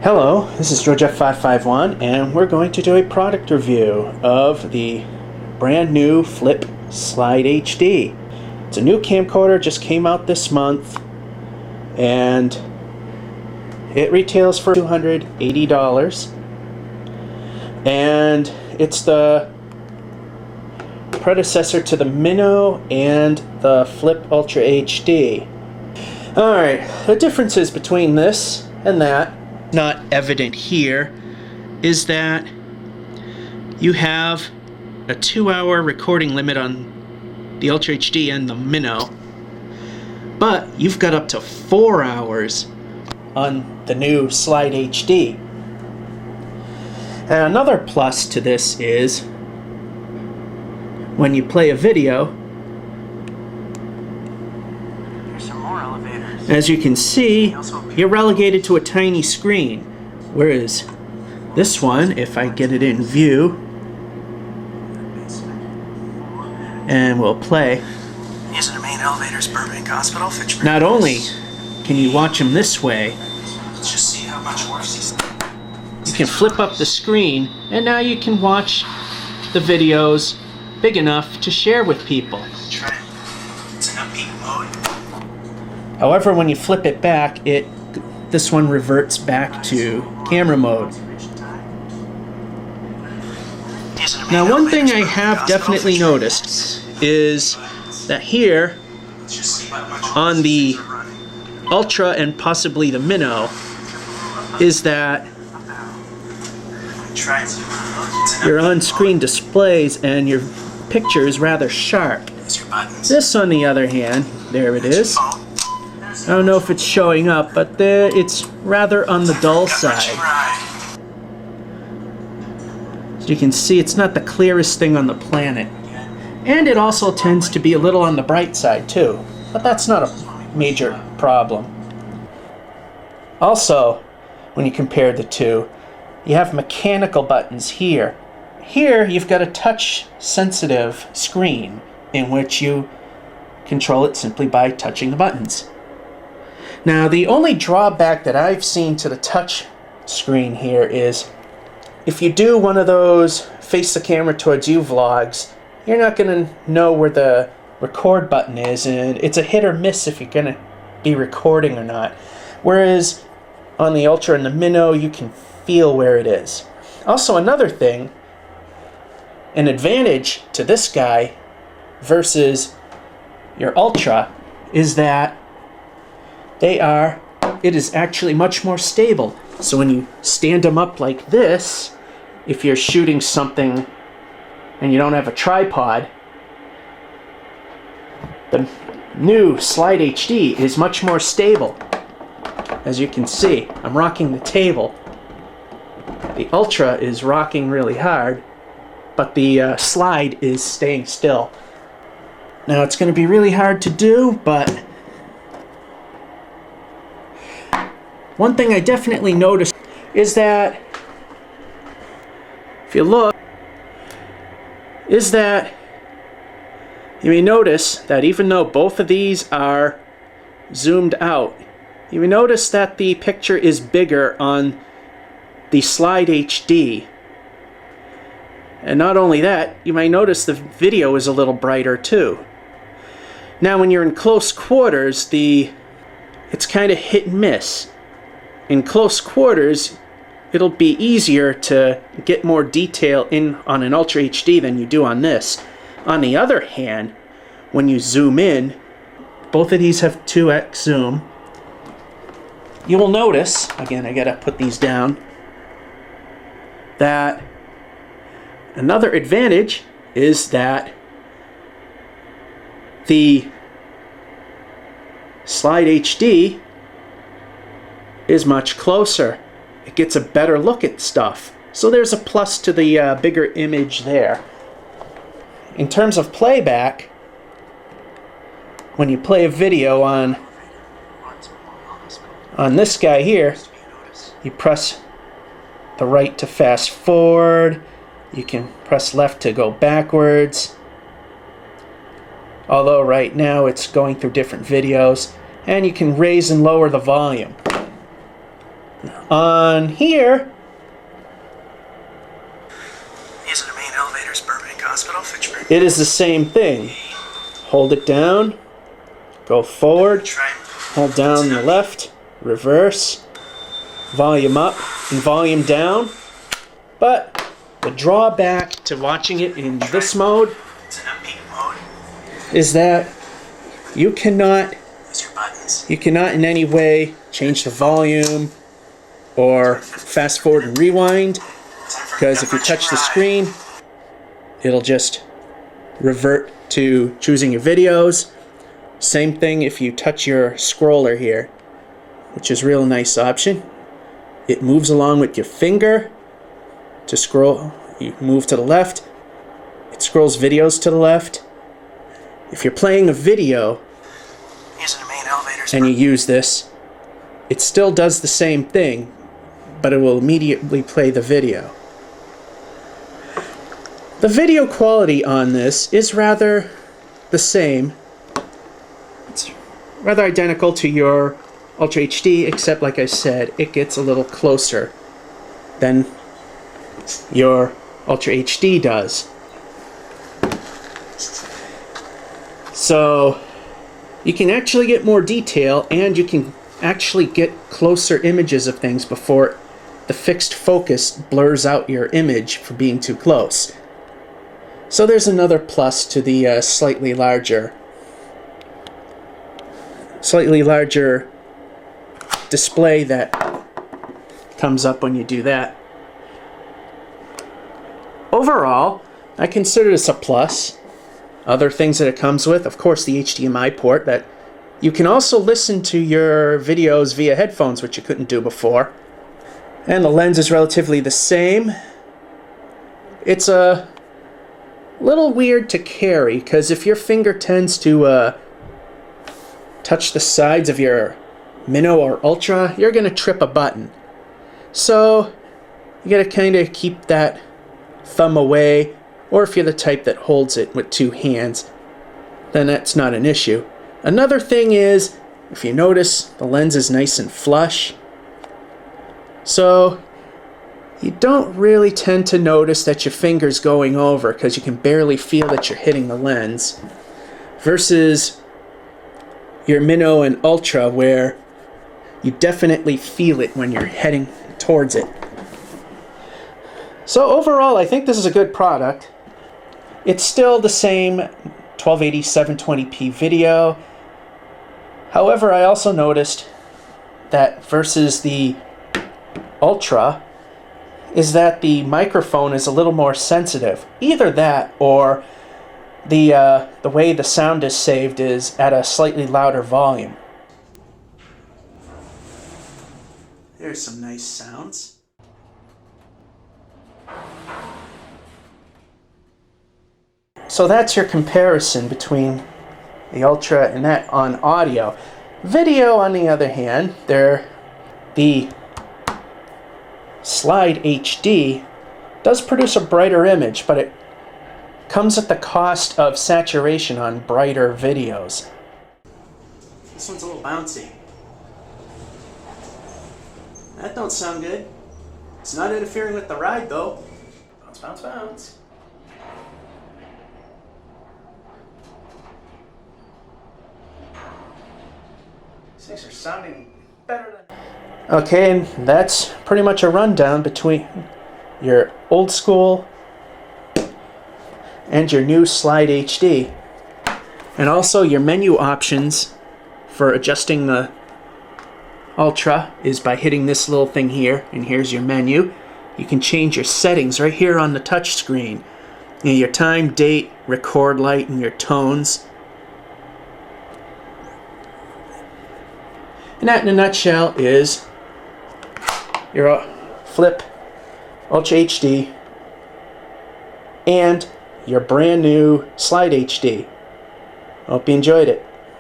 Hello, this is GeorgeF551 and we're going to do a product review of the brand new Flip SlideHD. It's a new camcorder, just came out this month, and it retails for $280, and it's the predecessor to the Mino and the Flip UltraHD. Alright, the differences between this and that, not evident here, is that you have a 2-hour recording limit on the UltraHD and the Mino, but you've got up to 4 hours on the new SlideHD. And another plus to this is when you play a video, as you can see, you're relegated to a tiny screen, whereas this one, if I get it in view, and we'll play, using the main elevators, Burbank Hospital, Fitchburg. Not only can you watch them this way, Let's just see how much worse he's. you can flip up the screen, and now you can watch the videos big enough to share with people. It's in upbeat mode. However, when you flip it back, this one reverts back to camera mode. Now, one thing I have definitely noticed is that here on the Ultra and possibly the Mino is that your on-screen displays and your picture is rather sharp. This, on the other hand, there it is. I don't know if it's showing up, but it's rather on the dull side. As you can see, it's not the clearest thing on the planet. And it also tends to be a little on the bright side too, but that's not a major problem. Also, when you compare the two, you have mechanical buttons here. Here, you've got a touch-sensitive screen in which you control it simply by touching the buttons. Now, the only drawback that I've seen to the touch screen here is if you do one of those face the camera towards you vlogs, you're not going to know where the record button is, and it's a hit or miss if you're going to be recording or not. Whereas on the Ultra and the Mino, you can feel where it is. Also, another thing, an advantage to this guy versus your Ultra is that it is actually much more stable. So when you stand them up like this, if you're shooting something and you don't have a tripod, the new SlideHD is much more stable. As you can see, I'm rocking the table. The Ultra is rocking really hard, but the Slide is staying still. Now, it's going to be really hard to do, but one thing I definitely noticed is that, if you look, is that you may notice that even though both of these are zoomed out, you may notice that the picture is bigger on the SlideHD. And not only that, you may notice the video is a little brighter too. Now, when you're in close quarters, it's kind of hit and miss. In close quarters, it'll be easier to get more detail in on an UltraHD than you do on this. On the other hand, when you zoom in, both of these have 2x zoom. You will notice, again, I gotta put these down, that another advantage is that the SlideHD is much closer. It gets a better look at stuff. So there's a plus to the bigger image there. In terms of playback, when you play a video on this guy here, you press the right to fast forward, you can press left to go backwards. Although right now it's going through different videos, and you can raise and lower the volume. On here, These are the main elevators, Burbank Hospital, Fitchburg. it is the same thing. Hold it down, go forward, Try. hold down the left, reverse, volume up and volume down. But the drawback to watching it in this mode It's an upbeat mode. is that you cannot These are buttons. in any way change the volume or fast forward and rewind, because if you touch the screen, it'll just revert to choosing your videos. Same thing if you touch your scroller here, which is a real nice option. It moves along with your finger to scroll. You move to the left, it scrolls videos to the left. If you're playing a video These are the main elevators. and you use this, it still does the same thing, but it will immediately play the video. The video quality on this is rather the same. It's rather identical to your Ultra HD, except like I said, it gets a little closer than your Ultra HD does. So you can actually get more detail, and you can actually get closer images of things before the fixed focus blurs out your image for being too close. So there's another plus to the slightly larger display that comes up when you do that. Overall, I consider this a plus. Other things that it comes with, of course, the HDMI port, that you can also listen to your videos via headphones, which you couldn't do before. And the lens is relatively the same. It's a little weird to carry, because if your finger tends to touch the sides of your Mino or Ultra, you're going to trip a button. So you got to kind of keep that thumb away, or if you're the type that holds it with two hands, then that's not an issue. Another thing is, if you notice, the lens is nice and flush, so you don't really tend to notice that your finger's going over, because you can barely feel that you're hitting the lens, versus your Mino and Ultra, where you definitely feel it when you're heading towards it. So overall, I think this is a good product. It's still the same 1280 720p video. However, I also noticed that versus the Ultra is that the microphone is a little more sensitive. Either that, or the way the sound is saved is at a slightly louder volume. There's some nice sounds. So that's your comparison between the Ultra and that on audio. Video, on the other hand, the SlideHD does produce a brighter image, but it comes at the cost of saturation on brighter videos. This one's a little bouncy. That don't sound good. It's not interfering with the ride though. Bounce, bounce, bounce. These things are sounding better than... Okay, and that's pretty much a rundown between your old school and your new SlideHD. And also your menu options for adjusting the Ultra is by hitting this little thing here, and here's your menu. You can change your settings right here on the touch screen. You know, your time, date, record light, and your tones. And that in a nutshell is your flip Ultra HD and your brand new SlideHD. Hope you enjoyed it.